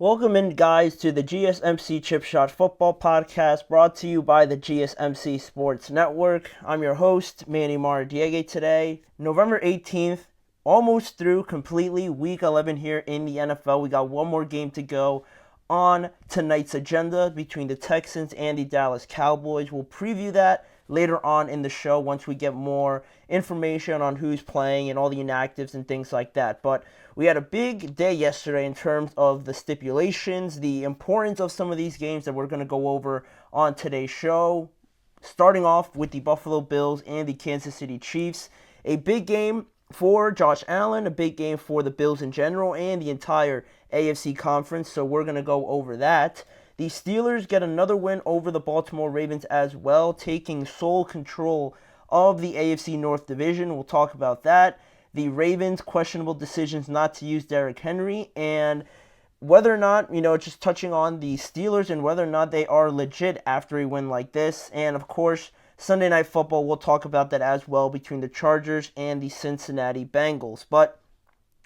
Welcome in, guys, to the GSMC Chip Shot Football Podcast brought to you by the GSMC Sports Network. I'm your host, Manny Maradiege, today, November 18th, almost through completely week 11 here in the NFL. We got one more game to go on tonight's agenda between the Texans and the Dallas Cowboys. We'll preview that later on in the show once we get more information on who's playing and all the inactives and things like that. But we had a big day yesterday in terms of the stipulations, the importance of some of these games that we're going to go over on today's show. Starting off with the Buffalo Bills and the Kansas City Chiefs. A big game for Josh Allen, a big game for the Bills in general, and the entire AFC Conference, so we're going to go over that. The Steelers get another win over the Baltimore Ravens as well, taking sole control of the AFC North Division. We'll talk about that. The Ravens' questionable decisions not to use Derrick Henry, and whether or not, just touching on the Steelers and whether or not they are legit after a win like this. And, of course, Sunday Night Football, we'll talk about that as well between the Chargers and the Cincinnati Bengals. But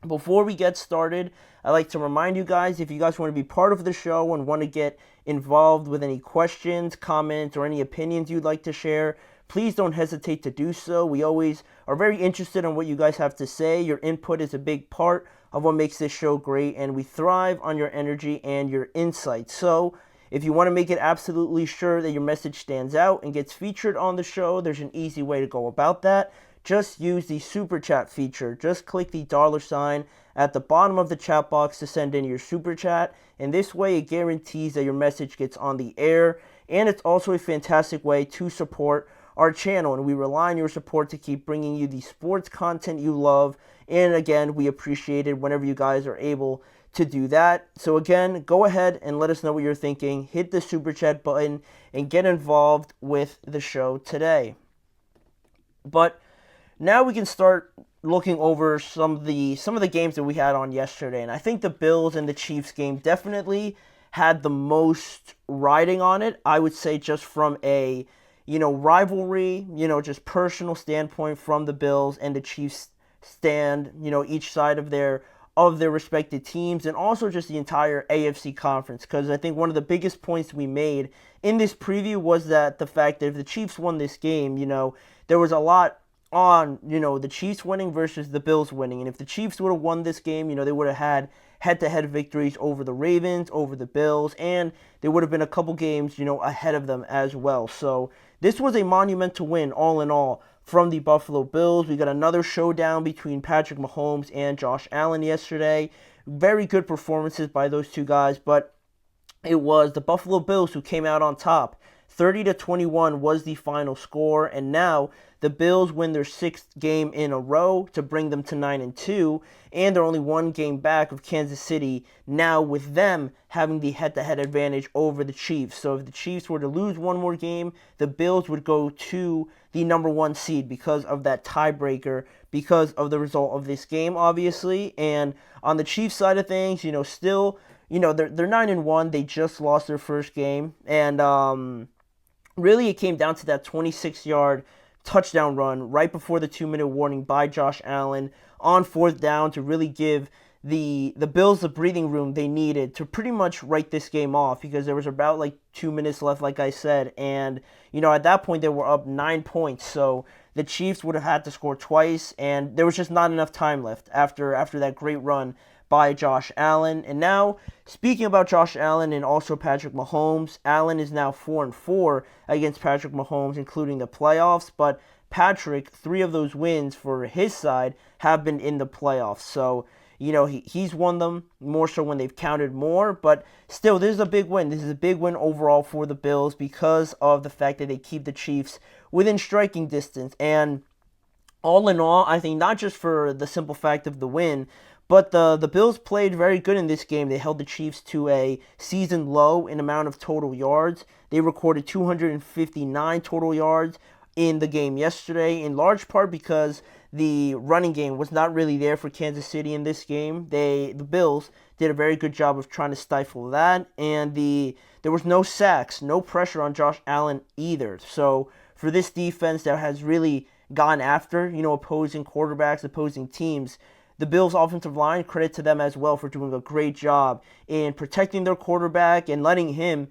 before we get started, I'd like to remind you guys, if you guys want to be part of the show and want to get involved with any questions, comments, or any opinions you'd like to share, please don't hesitate to do so. We always are very interested in what you guys have to say. Your input is a big part of what makes this show great, and we thrive on your energy and your insights. So if you want to make it absolutely sure that your message stands out and gets featured on the show, there's an easy way to go about that. Just use the Super Chat feature. Just click the $ at the bottom of the chat box to send in your Super Chat. And this way, it guarantees that your message gets on the air. And it's also a fantastic way to support our channel. And we rely on your support to keep bringing you the sports content you love. And again, we appreciate it whenever you guys are able to do that. So again, go ahead and let us know what you're thinking. Hit the Super Chat button and get involved with the show today. But now we can start looking over some of the games that we had on yesterday, and I think the Bills and the Chiefs game definitely had the most riding on it. I would say just from a rivalry, just personal standpoint from the Bills and the Chiefs stand, each side of their respective teams, and also just the entire AFC conference. Because I think one of the biggest points we made in this preview was that the fact that if the Chiefs won this game, there was a lot on, the Chiefs winning versus the Bills winning. And if the Chiefs would have won this game, they would have had head-to-head victories over the Ravens, over the Bills, and there would have been a couple games, ahead of them as well. So this was a monumental win, all in all, from the Buffalo Bills. We got another showdown between Patrick Mahomes and Josh Allen yesterday. Very good performances by those two guys, but it was the Buffalo Bills who came out on top. 30-21 was the final score, and now the Bills win their sixth game in a row to bring them to 9-2, and they're only one game back of Kansas City now, with them having the head-to-head advantage over the Chiefs. So if the Chiefs were to lose one more game, the Bills would go to the number one seed because of that tiebreaker, because of the result of this game, obviously. And on the Chiefs side of things, still, they're 9-1. They just lost their first game, and really it came down to that 26-yard touchdown run right before the 2-minute warning by Josh Allen on fourth down to really give the Bills the breathing room they needed to pretty much write this game off, because there was about 2 minutes left, like I said, and at that point they were up 9 points, so the Chiefs would have had to score twice, and there was just not enough time left after that great run by Josh Allen. And now, speaking about Josh Allen and also Patrick Mahomes, Allen is now 4-4 against Patrick Mahomes, including the playoffs, but Patrick, 3 of those wins for his side have been in the playoffs. So, he's won them more so when they've counted more, but still, this is a big win. This is a big win overall for the Bills because of the fact that they keep the Chiefs within striking distance. And all in all, I think not just for the simple fact of the win, but the Bills played very good in this game. They held the Chiefs to a season low in amount of total yards. They recorded 259 total yards in the game yesterday, in large part because the running game was not really there for Kansas City in this game. The Bills did a very good job of trying to stifle that, and there was no sacks, no pressure on Josh Allen either. So for this defense that has really gone after, opposing quarterbacks, opposing teams, the Bills' offensive line, credit to them as well for doing a great job in protecting their quarterback and letting him,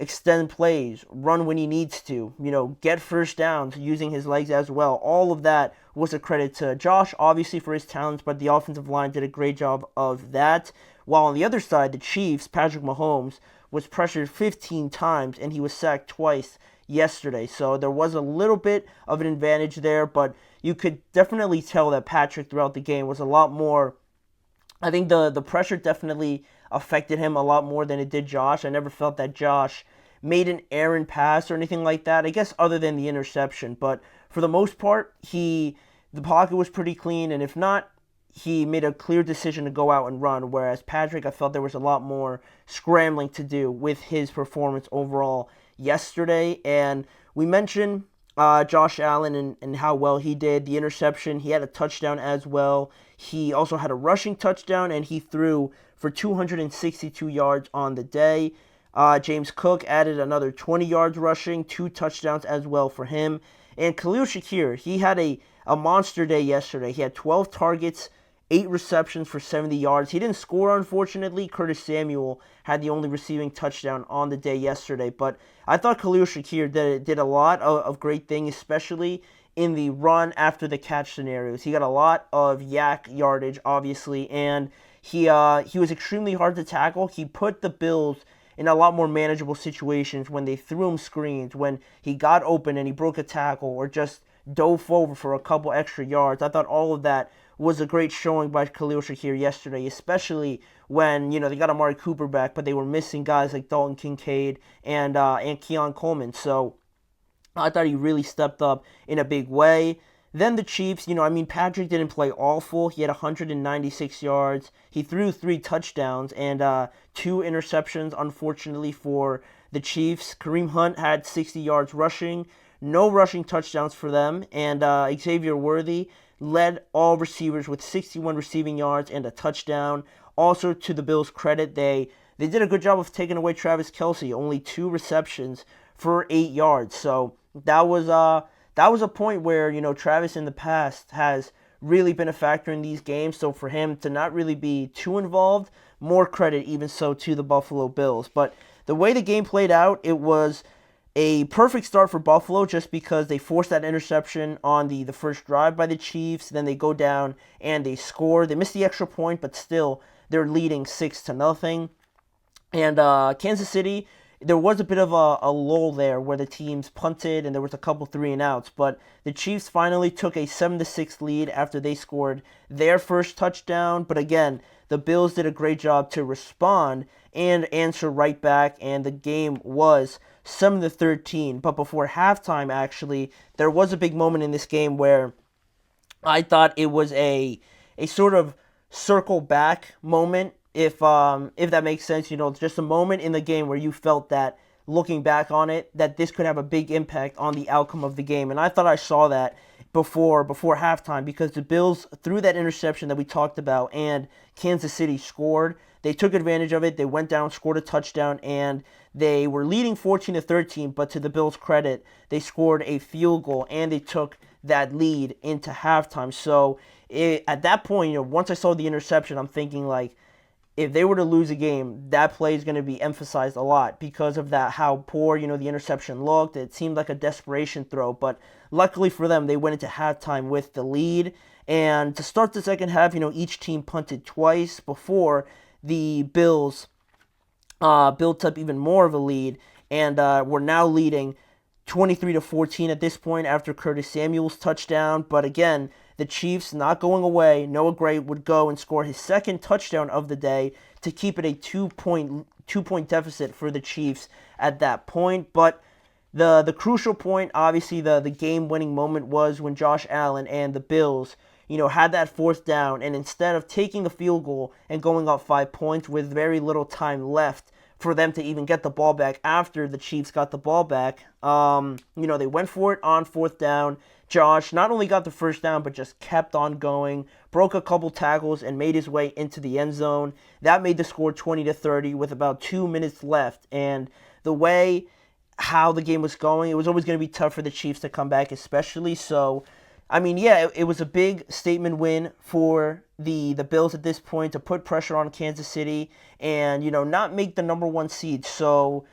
extend plays, run when he needs to, get first downs using his legs as well. All of that was a credit to Josh, obviously, for his talents, but the offensive line did a great job of that. While on the other side, the Chiefs, Patrick Mahomes, was pressured 15 times and he was sacked twice yesterday. So there was a little bit of an advantage there, but you could definitely tell that Patrick throughout the game was a lot more. I think the pressure definitely affected him a lot more than it did Josh. I never felt that Josh made an errant pass or anything like that, I guess other than the interception. But for the most part, the pocket was pretty clean, and if not, he made a clear decision to go out and run, whereas Patrick, I felt there was a lot more scrambling to do with his performance overall yesterday. And we mentioned Josh Allen and how well he did. The interception, he had a touchdown as well. He also had a rushing touchdown, and he threw for 262 yards on the day. James Cook added another 20 yards rushing, 2 touchdowns as well for him. And Khalil Shakir, he had a monster day yesterday. He had 12 targets, 8 receptions for 70 yards. He didn't score, unfortunately. Curtis Samuel had the only receiving touchdown on the day yesterday. But I thought Khalil Shakir did a lot of great things, especially in the run after the catch scenarios. He got a lot of yak yardage, obviously, and he was extremely hard to tackle. He put the Bills in a lot more manageable situations when they threw him screens, when he got open and he broke a tackle or just dove over for a couple extra yards. I thought all of that was a great showing by Khalil Shakir yesterday, especially when, they got Amari Cooper back, but they were missing guys like Dalton Kincaid and Keon Coleman. So I thought he really stepped up in a big way. Then the Chiefs, Patrick didn't play awful. He had 196 yards. He threw 3 touchdowns and 2 interceptions, unfortunately, for the Chiefs. Kareem Hunt had 60 yards rushing. No rushing touchdowns for them. And Xavier Worthy led all receivers with 61 receiving yards and a touchdown. Also, to the Bills' credit, they did a good job of taking away Travis Kelce. Only 2 receptions for 8 yards. So that was a point where, Travis in the past has really been a factor in these games. So for him to not really be too involved, more credit even so to the Buffalo Bills. But the way the game played out, it was a perfect start for Buffalo just because they forced that interception on the first drive by the Chiefs. Then they go down and they score. They missed the extra point, but still they're leading 6-0. And Kansas City, there was a bit of a lull there where the teams punted and there was a couple 3-and-outs, but the Chiefs finally took a 7-6 lead after they scored their first touchdown. But again, the Bills did a great job to respond and answer right back, and the game was 7-13. But before halftime, actually, there was a big moment in this game where I thought it was a sort of circle back moment. If that makes sense, just a moment in the game where you felt that, looking back on it, that this could have a big impact on the outcome of the game. And I thought I saw that before halftime because the Bills threw that interception that we talked about and Kansas City scored. They took advantage of it. They went down, scored a touchdown, and they were leading 14-13, but to the Bills' credit, they scored a field goal and they took that lead into halftime. So at that point, once I saw the interception, I'm thinking like, if they were to lose a game, that play is going to be emphasized a lot because of that, how poor, the interception looked. It seemed like a desperation throw, but luckily for them, they went into halftime with the lead. And to start the second half, each team punted twice before the Bills built up even more of a lead, and we're now leading 23-14 at this point after Curtis Samuel's touchdown. But again, the Chiefs not going away. Noah Gray would go and score his second touchdown of the day to keep it a two-point deficit for the Chiefs at that point. But the crucial point, obviously the game-winning moment, was when Josh Allen and the Bills, had that 4th down, and instead of taking a field goal and going up 5 points with very little time left for them to even get the ball back after the Chiefs got the ball back, they went for it on 4th down. Josh not only got the first down, but just kept on going, broke a couple tackles, and made his way into the end zone. That made the score 20-30 with about 2 minutes left. And the way how the game was going, it was always going to be tough for the Chiefs to come back, especially so. I mean, yeah, it was a big statement win for the Bills at this point to put pressure on Kansas City and, not make the number one seed so,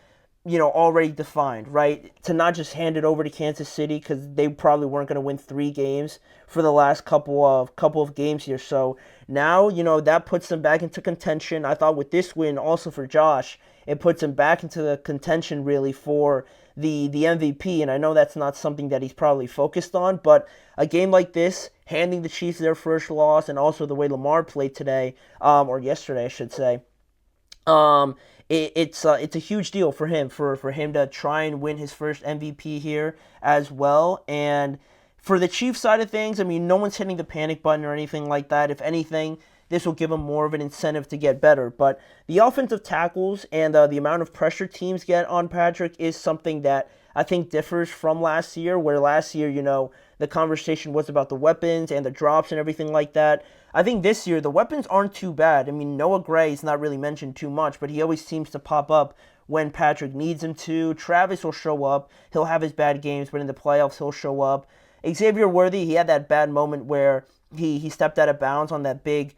already defined, right? To not just hand it over to Kansas City because they probably weren't going to win 3 games for the last couple of games here. So now, that puts them back into contention. I thought with this win, also for Josh, it puts him back into the contention really for the MVP. And I know that's not something that he's probably focused on, but a game like this, handing the Chiefs their first loss, and also the way Lamar played today, or yesterday, I should say, um, it's a huge deal for him for him to try and win his first MVP here as well. And for the Chiefs side of things, I mean, no one's hitting the panic button or anything like that. If anything, this will give him more of an incentive to get better. But the offensive tackles and the amount of pressure teams get on Patrick is something that I think differs from last year, where last year, the conversation was about the weapons and the drops and everything like that. I think this year, the weapons aren't too bad. I mean, Noah Gray is not really mentioned too much, but he always seems to pop up when Patrick needs him to. Travis will show up. He'll have his bad games, but in the playoffs, he'll show up. Xavier Worthy, he had that bad moment where he stepped out of bounds on that big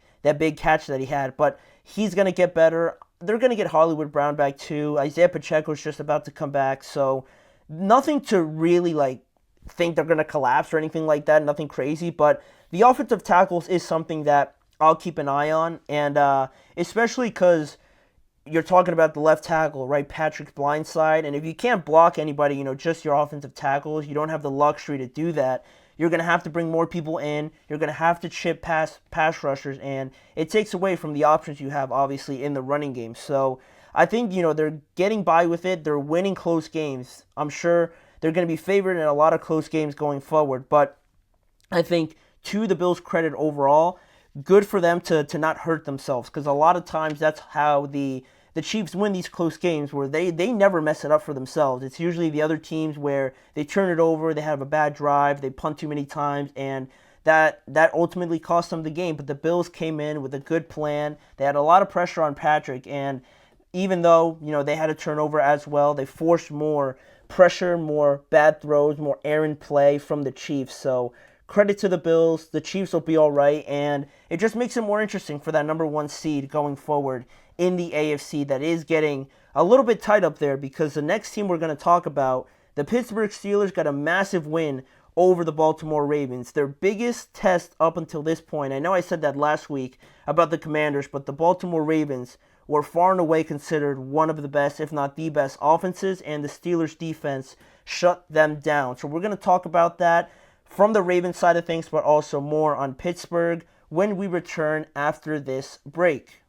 catch that he had, but he's going to get better. They're going to get Hollywood Brown back too. Isaiah Pacheco's just about to come back, so nothing to really think they're going to collapse or anything like that, nothing crazy, but the offensive tackles is something that I'll keep an eye on, and especially because you're talking about the left tackle, right? Patrick's blind side. And if you can't block anybody, just your offensive tackles, you don't have the luxury to do that. You're going to have to bring more people in. You're going to have to chip pass rushers, and it takes away from the options you have, obviously, in the running game. So I think, they're getting by with it. They're winning close games. I'm sure they're going to be favored in a lot of close games going forward. But I think, to the Bills' credit overall, good for them to not hurt themselves, because a lot of times that's how the Chiefs win these close games, where they never mess it up for themselves. It's usually the other teams where they turn it over, they have a bad drive, they punt too many times, and that ultimately cost them the game. But the Bills came in with a good plan. They had a lot of pressure on Patrick, and even though, they had a turnover as well, they forced more pressure, more bad throws, more errant play from the Chiefs. So credit to the Bills. The Chiefs will be all right, and it just makes it more interesting for that number one seed going forward in the AFC that is getting a little bit tight up there, because the next team we're going to talk about, the Pittsburgh Steelers, got a massive win over the Baltimore Ravens. Their biggest test up until this point. I know I said that last week about the Commanders, but the Baltimore Ravens were far and away considered one of the best, if not the best, offenses, and the Steelers' defense shut them down. So we're going to talk about that from the Ravens side of things, but also more on Pittsburgh when we return after this break.